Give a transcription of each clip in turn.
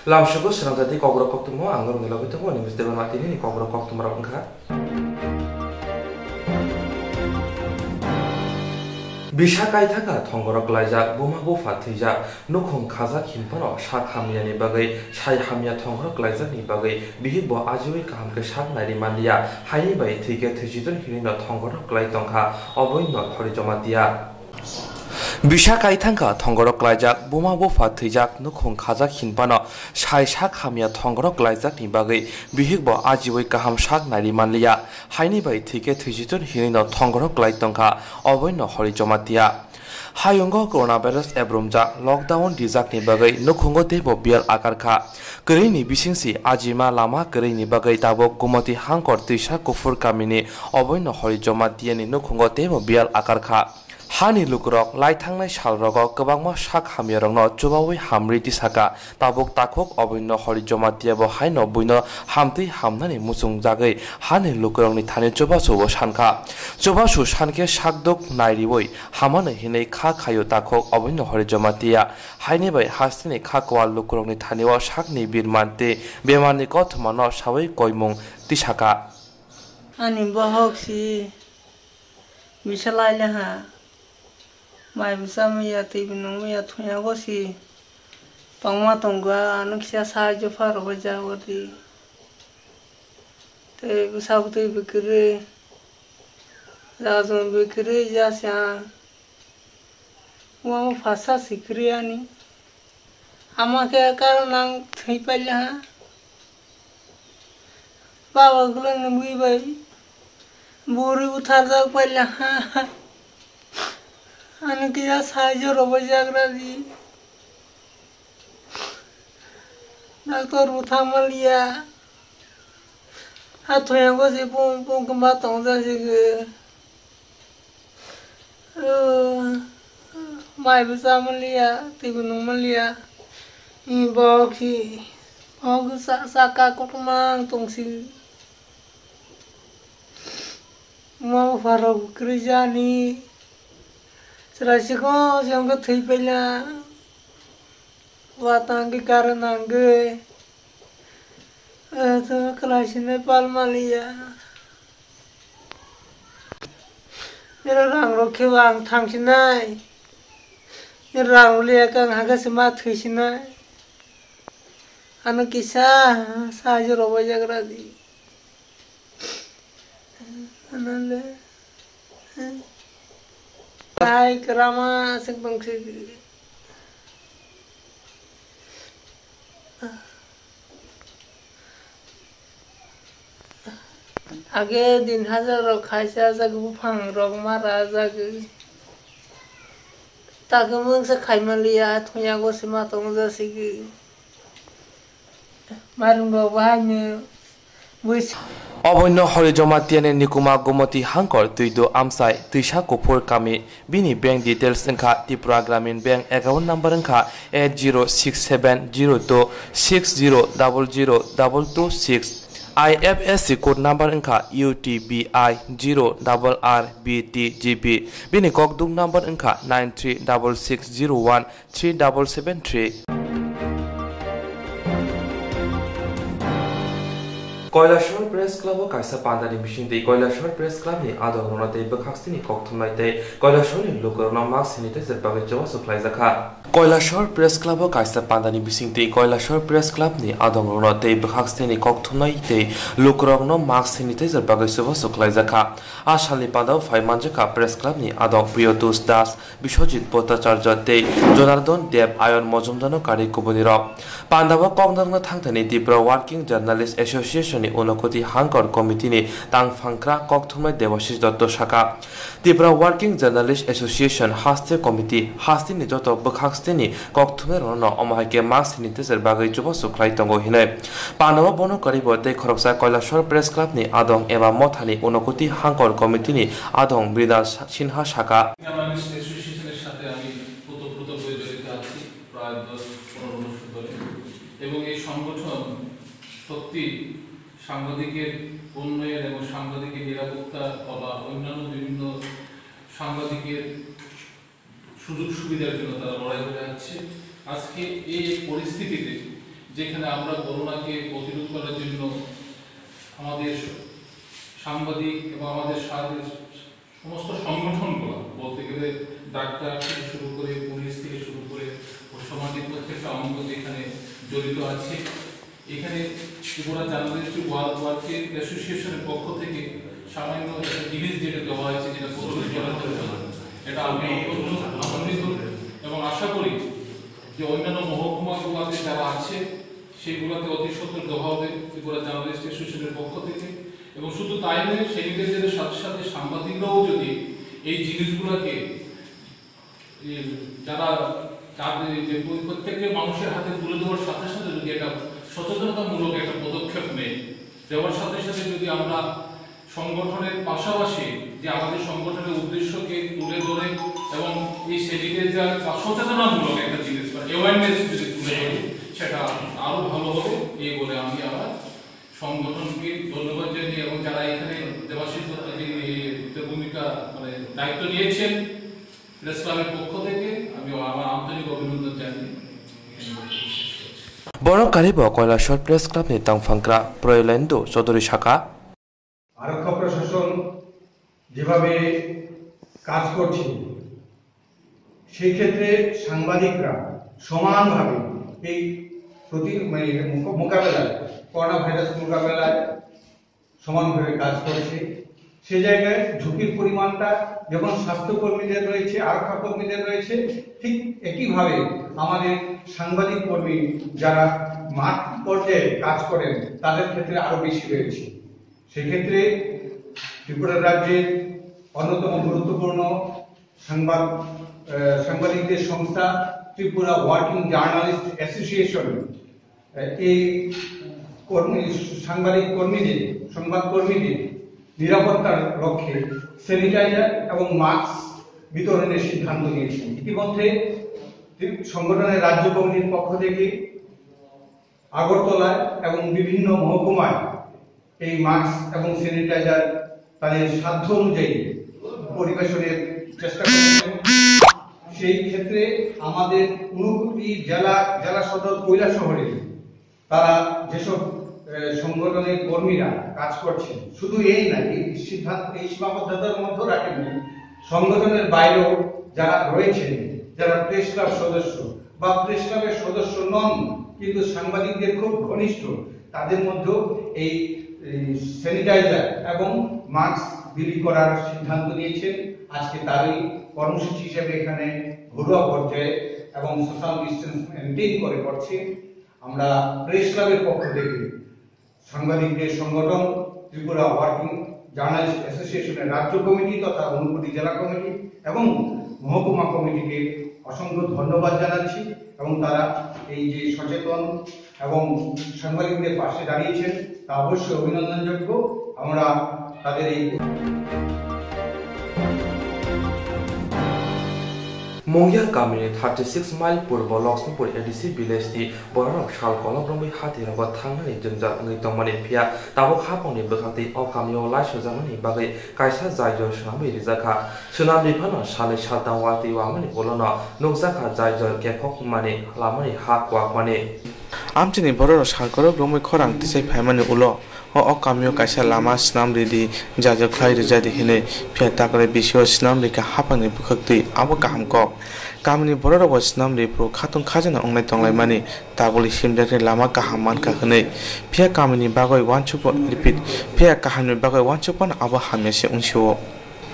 Lamsugo Swrangchati Kokborok koktwma angor nilagoi tongo nimis deban matini ni Kokborok koktwma rok wngkha. Bisa kaithaka thongorok laijak boma bofa thwijak nukhung khajak hinpano sak hamyani bagai sai hamya thongorok laijakni bagai bihigbo ajiwi kaham ke sak nairi manliya haini bai thike thwijidon hirino thongorok lai tongkha oboino thori jomatia. Bisa kaithangka thongorok laijak boma bofa thwijak nukhung khajak hinpano sai sak hamya thongorok laijakni bagai bihigbo ajiwi kaham sak nairi manliya haini bai thike thwijidon hirino thongorok lai tongkha oboino hori jomatia. Hayungo coronavirus ebromjak lockdown dijakni bagai nukhungo tebo bial akarkha kwrwini bisingsi ajima lama kwrwini bagai tabok gumati hangkor tisa kufur kamini oboino hori jomatiani nukhungo tebo bial akarkha. Hani lukrok laithangnai salrogo kwbangma sak hamyarokno chubawi hamri tisaka tabuk takhok oboino hori jomatiabo haino buino hamtui hamnani muchungjagoi hani lukrokni thani chubachubo sankha chubachu sanke sakdok nairiboi hamano hinai kha khayo takhok oboino hori jomatia haini bai hastini khakwal lukrokni thanio sakni birmante bemarni kothmano sabai koimung tisaka ani bohoksi misalaila mai bisama ya tibinu ya thuya gosi pangma tongwa anuksia sahajo faro bajawari te bisabte bikre razon bikre jasya wa phasa sikriani amake karonang thipalha baba gulan ngi bai buri uthar jak palha Anukia sahaja roba jagradi, Doctor Uthamalia, Hatu yang gosi pun kematong jadi mai bersama lia, tiba nungmal lia, ini boki, boki saka koktwma tongsi, mau farau kerja ni. Serasiko siangka thipela watangki karanangge to kelasine palmalia nirang rokhe wang thangsinai nirang lia kang haga sema thwisinai anu kisa sahaja roba jagradi anale Hai kerama sebang segi. Age din hajar rok khaisa jag bufang rok mara jag. Tagamung se khaimaliya thuya go sima tong ja sigi. Marungo bahanya buis Oboino hori jomatiane nikuma gumati hangkor tuido amsai tuisa kufur kami bini bank details engkha Tripura Gramin Bank account number engkha 80670260002226 IFSC code number engkha UTBI 0RRBTGP bini kokdung number engkha 9366013773 Koilashwar Press Club kaisa pandani bisingtei Koilashwar Press Club ni adorona tei bakhaksini kokthumnai tei Koilashwar ni lukorna mask sanitizer bagai jawa suklai jakha Koilashwar Press Club kaisa pandani bisingtei Koilashwar Press Club ni adorona tei bakhaksini kokthumnai tei lukorna mask sanitizer bagai jawa suklai jakha Ashalni pandau Faimanjaka Press Club ni adong Priyotos Das Bishojit Bhattacharya tei Jonardon Dev Ayon Mojumdano kari kubunirok Pandava kokdangna thangthani Tripura Working Journalist Association Unokoti Hangkor Committee ni Tangfangkra Kokthumai Devashish Dotto Shaka Tripura Working Journalist Association Haste Committee Haste ni joto bakhakste ni Kokthumai rono omahake mask sanitizer bagai chuba suklai tongo hinai Pandawa bono karibo tei khoroksa Koilashwar Press Club ni adong eba mothani Unokoti Hangkor Committee ni adong Brida Sinha Shaka অ্যাসোসিয়েশনের সাথে আমি ওতপ্রোতভাবে জড়িত আছি প্রায় 10-15 বছর ধরে এবং এই সংগঠন সত্যি সাংবাদিকের উন্নয়ন এবং সাংবাদিকের নিরাপত্তা বা অন্যান্য বিভিন্ন সাংবাদিকের সুযোগ সুবিধার জন্য তারা লড়াই করে যাচ্ছে। আজকে এই পরিস্থিতিতে যেখানে আমরা করোনাকে প্রতিরোধ করার জন্য আমাদের সাংবাদিক এবং আমাদের সমস্ত সংগঠনগুলো বলতে গেলে ডাক্তার থেকে শুরু করে পুলিশ থেকে শুরু করে সমাজের প্রত্যেকটা অঙ্গ যেখানে জড়িত আছে। এখানে ত্রিপুরা জার্নালিস্ট ওয়ার্কিং অ্যাসোসিয়েশনের পক্ষ থেকে সামান্য একটা জিনিস যেটা দেওয়া হয়েছে, যেটা প্রতিরোধ করার জন্য, এটা আমি আনন্দিত এবং আশা করি যে অন্যান্য মহকুমাগুলোতে যারা আছে সেগুলোতে অতি সত্তর দেওয়া হবে ত্রিপুরা জার্নালিস্ট অ্যাসোসিয়েশনের পক্ষ থেকে। এবং শুধু তাই নয়, সেলিব্রিটিদের সাথে সাথে সাংবাদিকরাও যদি এই জিনিসগুলোকে যারা যে প্রত্যেকটা মানুষের হাতে তুলে দেওয়ার সাথে সাথে যদি একটা সচেতনতামূলক একটা পদক্ষেপ নেই, দেওয়ার সাথে সাথে যদি আমরা সংগঠনের পাশাপাশি যে আমাদের সংগঠনের উদ্দেশ্যকে তুলে ধরে এবং এই সেলিব্রিটিদের সচেতনামূলক একটা জিনিস বা অ্যাওয়ারনেস যদি তুলে ধরি, সেটা আরো ভালো হবে এই বলে আমি আবার সংগঠনকে ধন্যবাদ জানিয়ে এবং যারা এখানে দেবাশিস ভূমিকা দায়িত্ব নিয়েছেন প্রেস ক্লাবের পক্ষ থেকে আমি আমার আন্তরিক অভিনন্দন জানাই। বড় কারিব কৈলাসর প্রেস ক্লাব নি তাংফাংক্রা প্রয়লেন্দু চৌধুরী শাখা আরক্ষা প্রশাসন যেভাবে কাজ করছে সেই ক্ষেত্রে সাংবাদিকরা সমানভাবে এই মোকাবেলায় করোনা ভাইরাস মোকাবেলায় সমানভাবে কাজ করছে। সে জায়গায় ঝুঁকির পরিমাণটা যেমন স্বাস্থ্যকর্মীদের রয়েছে, আরক্ষা কর্মীদের রয়েছে, ঠিক একইভাবে আমাদের সাংবাদিক কর্মী যারা মাঠ পর্যায়ে কাজ করেন তাদের ক্ষেত্রে আরো বেশি রয়েছে। সেক্ষেত্রে ত্রিপুরা রাজ্যের অন্যতম গুরুত্বপূর্ণ সাংবাদিকদের সংস্থা ত্রিপুরা ওয়ার্কিং জার্নালিস্ট অ্যাসোসিয়েশন এই সংবাদ কর্মীদের নিরাপত্তার লক্ষ্যে স্যানিটাইজার এবং মাস্ক বিতরণের সিদ্ধান্ত নিয়েছেন। ইতিমধ্যে সংগঠনের রাজ্য কমিটির পক্ষ থেকে আগরতলায় এবং বিভিন্ন মহকুমায় এই মাস্ক এবং স্যানিটাইজার তাদের সাধ্য অনুযায়ী পরিবেশনের চেষ্টা করছেন। সেই ক্ষেত্রে আমাদের 59টি জেলা সদর কৈলাসহরে তারা যেসব সংগঠনের কর্মীরা কাজ করছেন, শুধু এই না, এই সীমাবদ্ধতার মধ্যে রাখেননি, সংগঠনের বাইরেও যারা রয়েছেন, যারা প্রেস ক্লাব সদস্য বা প্রেস ক্লাবের সদস্য নন কিন্তু সাংবাদিকদের খুব ঘনিষ্ঠ, তাদের মধ্যেও এই স্যানিটাইজার এবং মাস্ক বিলি করার সিদ্ধান্ত নিয়েছেন। আজকে তারই কর্মসূচি হিসেবে এখানে ঘরোয়া পর্যায়ে এবং সোশ্যাল ডিস্টেন্স মেনটেন করে করছি। আমরা প্রেস ক্লাবের পক্ষ থেকে সাংবাদিকদের সংগঠন ত্রিপুরা ওয়ার্কিং জার্নালিস্ট অ্যাসোসিয়েশনের রাজ্য কমিটি তথা 59টি জেলা কমিটি এবং মহকুমা কমিটিকে অসংখ্য ধন্যবাদ জানাচ্ছি এবং তারা এই যে সচেতন এবং সাংবাদিকদের পাশে দাঁড়িয়েছেন তা অবশ্যই অভিনন্দনযোগ্য। আমরা তাদের এই Mongya Gamini 36 mile purbo Loksnupur ADC village ni Borok Shal Kolom Rombi Hati Rabat Thangani Junjak Ngi Tongmani Phia Tabok Hapong ni Bekati O Kamyo Lai Shozamani Bagai Kaisa Zaijo Shunami Rizaka Shunami Phano Shali Shatang Wati Wamani Bolono Nukzaka Zaijo Gekok Mani Lamani Hakwak Mani Amchini Borok Shal Kolom Rombi Khorang Tisai Phaimani Ulo O Kamyo Kaisa Lama Snam Ridi Jajo Khai Rijadi Hine Phia Takare Bisho Snam Rika Hapani Bukhakti Abo Kahamkok Kamini Borok was Snam Ripro Katun Kajana Onglai Tonglai Mani Tabuli Himdaki Lama Kahaman Kahane Phia Kamini Bagoi Wanchupo repeat Phia Kahanu Bagoi Wanchupan Abo Hamesi Unsho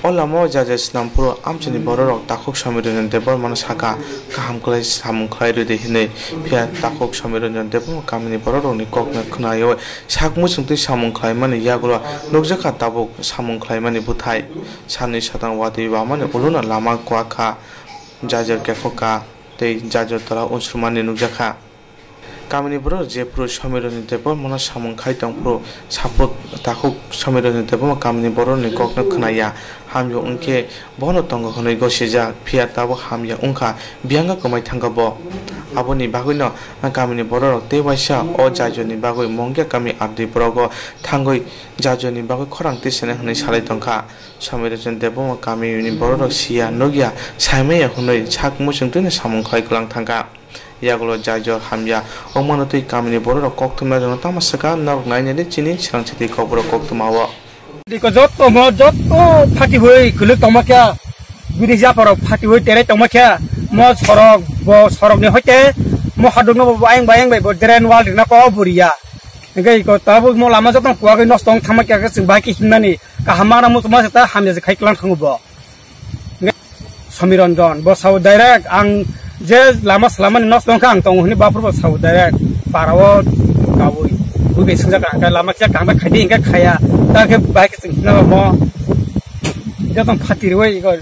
Olamo Jajas Nampuro Amchini Borok Takok Shamiran Debor Manasaka Kaham Klai Samung Klai Ridi Hine Phia Takok Shamiran Debor Kamini Borok ni Kokna Kunayo Sakmusungti Samung Klai Mani Yagula Nukjaka Tabok Samung Klai Mani Butai Sani Satang Wati Wamani Uluna Lama Kwaka Jajar Kefoka Te Jajar Tara Unsumani Nukjaka Kamini Borok Jepro Shamiran Debor Mana Samung Khai Tangpro Sapot Takok Shamiran Debor Kamini Borok ni Kokna Kunaya Hamyo Unke Bono Tongo Honoi Gosija Phia Tabo Hamya Unka Bianga Komai Thangabo Aboni Baguino Kamini Borok Dewaisha O Jajoni Bagoi Mongya Kami Abdi Brogo Tangoi Jajoni Bagoi Khorang Tisene Honoi Salai Tongka Shamiran Debor Kami Uni Borok Sia Nogia Saimaya Honoi Chak Musung Tune Samung Khai Kulang Thangka yagulo jajor hamya omano tui kamini borok koktwma jano tamasaka nok nainani chini Swrangchati Kokborok koktwma wa diko jotto phati hoi kuluk tomakya bidija porok phati hoi tere tomakya mo sorok ni hoite mo hadungno bayang bai bo dren wal na ko buria ngai ko tabu mo lama jotong kuagai nostong thamakya ka sing baki himnani ka hamara mo tuma seta hamya je khaiklang thangubo Samiranjon bo sau direct ang je lama selama nostong kang tong hni bapur bo sau direct parawo kawui ube sinja ka lama kya kang ba khadi inga khaya ta ke baki sing na mo jotong phati roi ko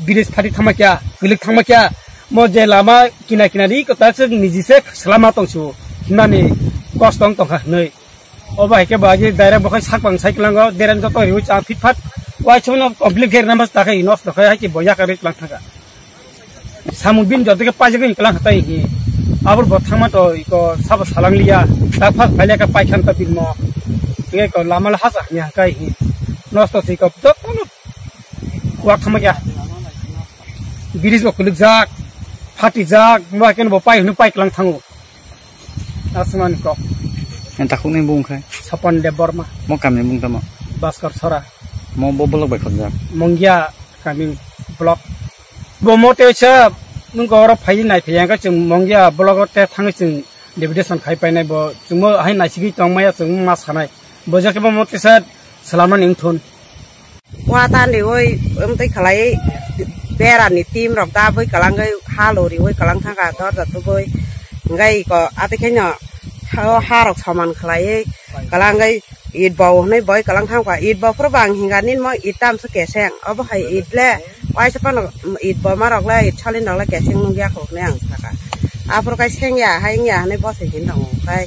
biris phati thamakya gilik thamakya mo je lama kinari ko ta se niji se selama tong su himnani kostong tong kha nei oba ke bagi direct bo khai sakbang cyclang go deren joto riu cha fitfat wai chuna complete ger namas ta khai nos khai ha ki boya ka rit lang thaka samubin joto ke paje ke iklang tai hi abur bo thangma to ko sab salang liya ta phas phaile ka paikhan ta bin mo ke ko lamal hasa nya kai hi nos to si ko to wa thama kya biris bo kulik jak phati jak mo ken bo pai hnu pai klang thangu asman ko takut nih bung kai Sapan de Borma mau kami bung tama Baskar Sora mau bobolok baik kerja mongya kami blok bomote cha nungko ora phai nai phya ka chung mongya blok te thang chung deputation khai pai nai bo chung mo hai nai sigi tong maya chung ma sanai boja ke bomote sa salaman ingthun wa tan ni oi tai khalai bera ni tim rok da boi kalang gai halori oi kalang thang ka dor da tu boi ngai ko ate khenya harok saman khalai kalang gai it bau nei boy kalang thang ka it bau probang hinganin mo itam su keseng abo hai it le wai sapan it bau marok le it chalin dong le keseng nung ya khok nang thaka apro kai seng ya hai ya nei bo se hin dong kai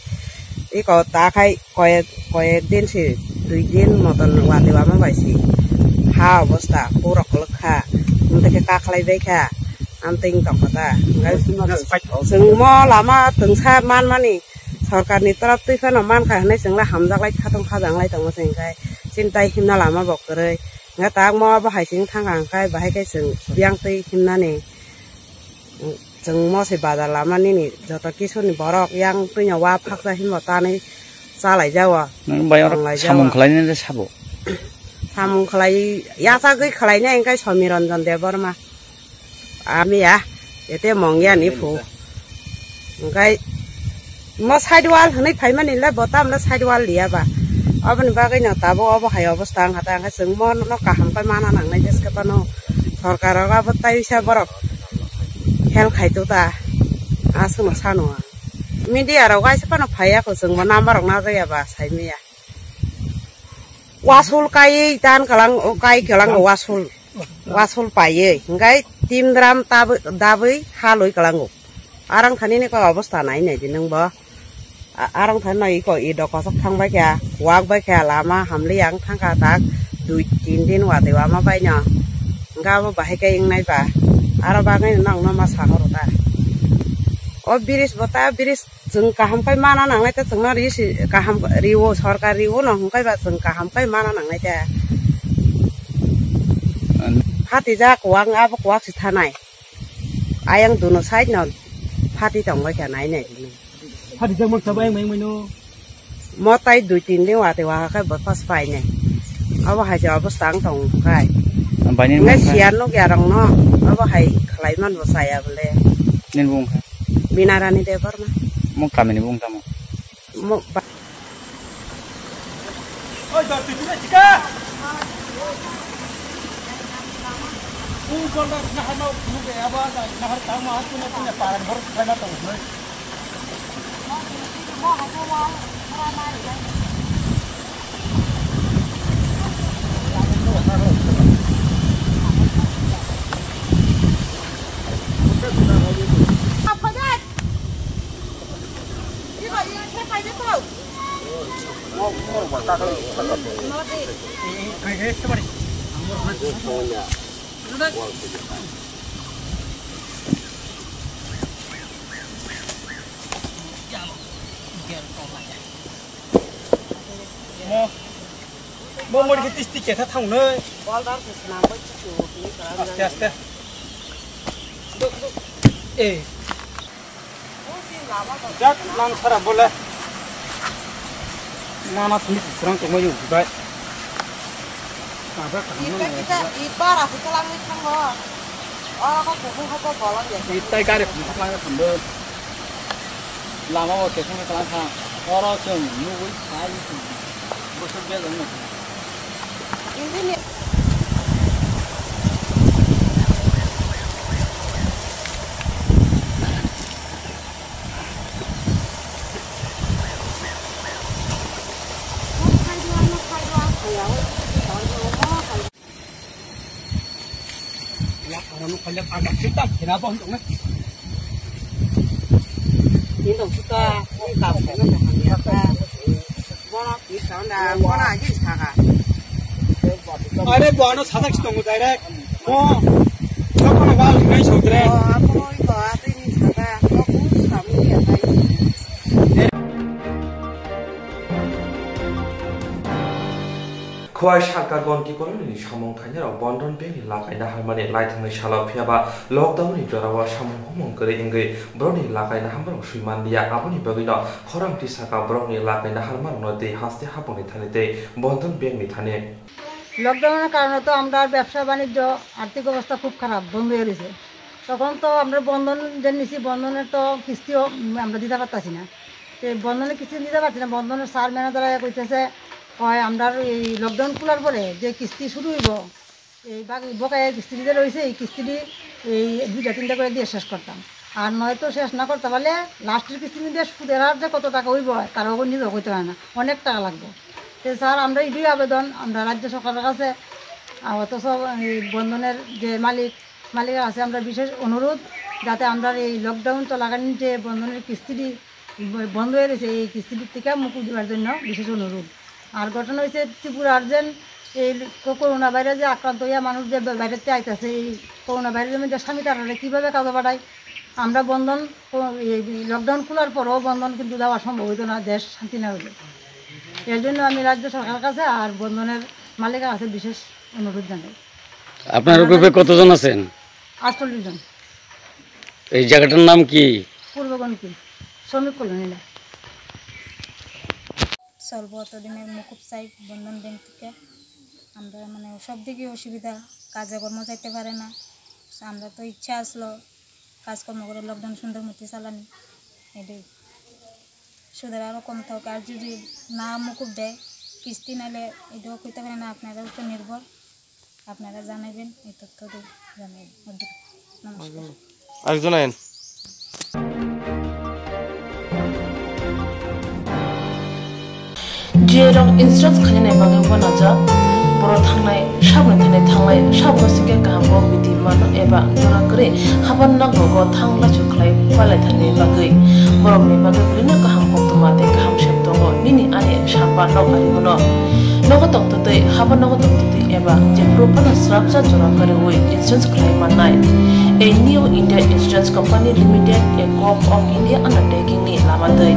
i ko ta khai koe din si 2 din moton wa dewa ma bai si ha অবস্থা পুরো কলখা থেকে কাখলাই বেখা আমতিং তকতা जों mo lama tengsa man mani सरकारनि तरफ तैफानो मान खाहनै जोंला हामजागलाय खाथं खाजांलाय दङ जोंखाय चिन्ताय हिमना Lama बकरै nga tak mo बाहाय सिं थांगांखाय बाहाय kai जों बियां तै हिमनानि जों mo se bazar lamani ni joto kisoni borok yang tunya wa phaksa himba tani salai jawa nang bayar samung khlaini de sabo samung khlai ya sa gei khlaini engkai Samiranjon de Borma ami ya ete mongya ni phu engkai mo sidewall hनै phaimani le botam le sidewall liya ba abani bagai na tabo abo hai obostha hata nga जों mo no kaham pai mana nang nai deska pano sarkar ga batai sa borok hel khaitu ta asung sano media ro ga sa pano phaya ko जों mo number na ga ba sai me ya wasul kai tan kalang wasul paye ngai tim dram dabai haloi kalang arang thani ni ko obostha nai nei din nang ba arang than nai ko i do ko sak thang ba kya wak ba kya lama hamli yang thang ka tak 2-3 din wa dewa ma bai nya nga ba ba he kai ing nai ba ara ba ngai nang na ma sa hor ta o biris bota biris जों kaham kai mana nang nai ta जों na ri kaham riwo sarkar riwo no kai ba जों kaham kai mana nang nai ta hati ja kwang aba kwak si thanai ayang duno side no hati tong ba kya nai nei hati jang mak sabai mai mai no mo tai 2-3 din wa te wa kai bot pas pai nei aba ha ja ba stang tong kai bani ngai sian no kya rong no aba hai khlai man bo saya bole nen bung kai binarani de Borma mau kami nih bung tama mo oi da tu ni jika kon da na hano mu ge aba da na har ta ma tu na punya paran bor kai ma tong noi mo ha ko wa ra ma ri mo mo ki tisti ke tha thang noi bol dar se na ba chu ki ka aste aste e Jak lang sara boleh. Mana sini serang cuma yung baik. Ada kan? Kita ibar aku tuh langit kan kok. Oh, kok buku apa bolong ya? Kita karep lang sambel. Lama waktu itu kita lang orang sem nunggu hari itu. Bosok dia dong. Ini Orang banyak agak hitam, kenapa untungnya? ini tuh kita tahu kan apa? Mana kita dah mana aja sekarang. Ada buana sadak setengah direct. Oh, siapa nak bawa ini saudara? Oh, apa itu? Apa ini sekarang? Aku kami ya tadi. Kuai Shaka Gonki Koloni Shamong Kanya Bondon Penny Lakaina Harmony Lighting Shala Piaba Lockdown in Jorawa Shamong Homon Kere Inge Brony Lakaina Hammer Shimandia Aboni Bagino Horam Tisaka Brony Lakaina Harman no de Haste Haponi Tanete Bondon Benny Tane লকডাউনের কারণে তো আমরা ব্যবসা বাণিজ্য আর্থিক অবস্থা খুব খারাপ বন্ধ হয়ে গেছে তখন তো আমরা বন্ধন যে নিছি বন্ধনের তো কিস্তিও আমরা দিতে পারতাছি না তো বন্ধনের কিস্তি দিতে পারছি না বন্ধনের স্যার ম্যানেজাররা কইতেছে হয় আমরা এই লকডাউন খোলার পরে যে কিস্তি শুরু হইব এই বকায়া কিস্তি দিতে রয়েছে এই কিস্তিটি এই 2-3টা করে দিয়ে শেষ করতাম আর নয়তো শেষ না করতে পারলে লাস্টের কিস্তি দিয়ে সুদের হার যে কত টাকা হইব তার উপর নিজেও হইতে পারে না অনেক টাকা লাগবে তো স্যার আমরা এই আবেদন আমরা রাজ্য সরকারের কাছে অথচ এই বন্ধনের যে মালিক আছে আমরা বিশেষ অনুরোধ যাতে আমরা এই লকডাউন চলাকালীন যে বন্ধনের কিস্তিটি বন্ধ হয়ে গেছে এই কিস্তিটির থেকে মুকুব দেওয়ার জন্য বিশেষ অনুরোধ আর ঘটনা হয়েছে ত্রিপুরার যে এই করোনা ভাইরাসে আক্রান্ত হইয়া মানুষ যে বাইরেতে আইতেছে এই করোনা ভাইরাসের মধ্যে স্বামী তারা কীভাবে কাজে পাঠায় আমরা বন্ধন এই লকডাউন খোলার পরও বন্ধন কিন্তু দেওয়া সম্ভব হইতো না দেশ শান্তি না হইতো এর জন্য আমি রাজ্য সরকারের কাছে আর বন্ধনের মালিকের কাছে বিশেষ অনুরোধ জানাই আপনার গ্রুপে কতজন আছেন 48 জন এই জায়গাটার নাম কি পূর্বগণকি শ্রমিক কলোনি স্বল্প দিনের মুকুব চাই বন্ধন ব্যাংক থেকে আমরা মানে সব দিকে অসুবিধা কাজে কর্ম যাইতে পারে না আমরা তো ইচ্ছা আসলো কাজকর্ম করে লকডাউন সুন্দর মতো চালানি এটাই সুদের আরও কম থাকে আর যদি না মুকুব দেয় কিস্তি নাইলে এটাও কইতে পারে না আপনারা উপর নির্ভর আপনারা জানাবেন এই তথ্য জানাবেন নমস্কার আরেকজন আইন जेराव इन्सुरेन्स खालामनाय बागै बनाजा बर' थांनाय साबनो थांनाय साबसिगे गाहामखौ बिदि मान एबा जरा करे हाबान नांगौ थांला जुख्लाय फालाय थानाय बागै बर'नि बागै बिनो गाहाम कोक्तमा दे गाहाम शेप दङ बिनि आने साबा नग आरिमनो नगद तंतै हाबान नगद तंतै एबा जे प्रपाना स्राबजा जरा करे वे इन्सुरेन्स खालामनाय A new India Insurance Company Limited, a co-op of India undertaking ni lamadai.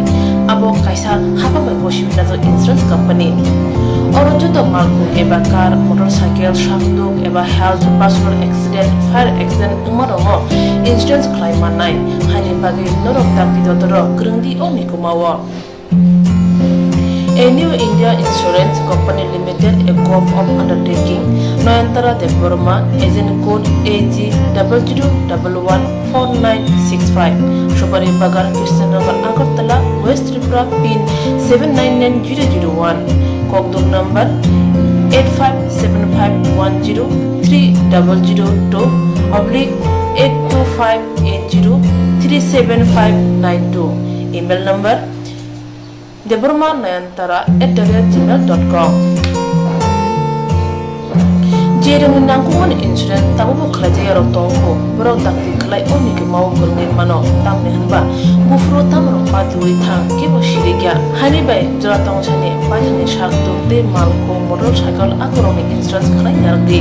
Abo kaisa haba bai bosibina jo insurance company. Oro joto malku eba car, motorcycle, shafduk eba health, personal accident, fire accident umarongo insurance claim manai. Hani bagi norok takti dotoro grungdi oni kumawa. A new India Insurance Company Limited, a co-op of undertaking, Noyantara de Burma, agent code AG00114965, Shubari Bagar, Krishnagar, Agartala, West Tripura, PIN 799001, Kokduk number 857510-825803759 email number deburmanayantara@gmail.com. Jereng nangkungan insurance tabu buklaja yarok tongko borok takti kelai oni ke mau bernin mano tamne hanba bufro tamro patui thang ke bosirigya hani bai jora tong chane bajani shak de malko motorcycle akoroni insurance kelai yardi